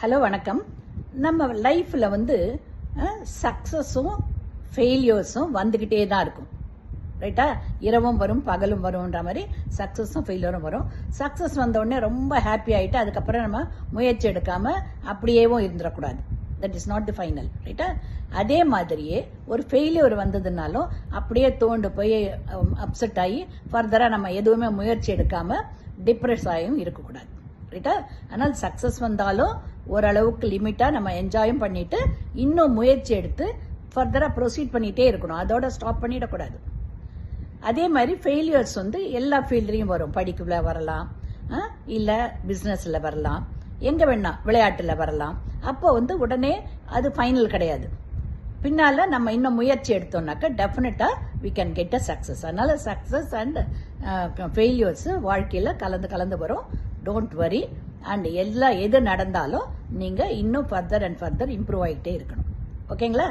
Hello வணக்கம். நம்ம லைஃப்பில் சக்ஸஸும் ஃபெயிலியர்ஸும் வந்துக்கிட்டே தான் இருக்கும். ரைட்டா? இரவும் வரும் பகலும் வரும்ன்ற மாதிரி சக்ஸஸும் ஃபெயிலியரும் வரும். சக்ஸஸ் வந்தோடனே ரொம்ப ஹாப்பி ஆகிட்டு அதுக்கப்புறம் நம்ம முயற்சி எடுக்காமல் அப்படியேவும் இருந்துடக்கூடாது. That is not the final. ரைட்டா? அதே மாதிரியே ஒரு ஃபெயிலியர் வந்ததுனாலும் அப்படியே தோண்டு போய் அப்செட் ஆகி ஃபர்தராக நம்ம எதுவுமே முயற்சி எடுக்காமல் டிப்ரெஸ் ஆகியும் இருக்கக்கூடாது. ரைட்டா? ஆனால் சக்ஸஸ் வந்தாலும் ஓரளவுக்கு லிமிட்டாக நம்ம என்ஜாயும் பண்ணிட்டு இன்னும் முயற்சி எடுத்து ஃபர்தராக ப்ரொசீட் பண்ணிகிட்டே இருக்கணும். அதோட ஸ்டாப் பண்ணிடக்கூடாது. அதே மாதிரி ஃபெயிலியர்ஸ் எல்லா ஃபீல்ட்லையும் வரும். படிக்கல வரலாம், இல்லை பிஸ்னஸில் வரலாம், எங்கே வேணா விளையாட்டில் வரலாம். அப்போ உடனே அது ஃபைனல் கிடையாது. பின்னால் நம்ம இன்னும் முயற்சி எடுத்தோம்னாக்கா டெஃபினட்டாக we can get a success. அதனால் சக்ஸஸ் அண்ட் ஃபெயிலியர்ஸ் வாழ்க்கையில் கலந்து வரும். Don't worry. அண்ட் எது நடந்தாலும் நீங்கள் இன்னும் ஃபர்தர் அண்ட் ஃபர்தர் இம்ப்ரூவ் ஆகிட்டே இருக்கணும். ஓகேங்களா?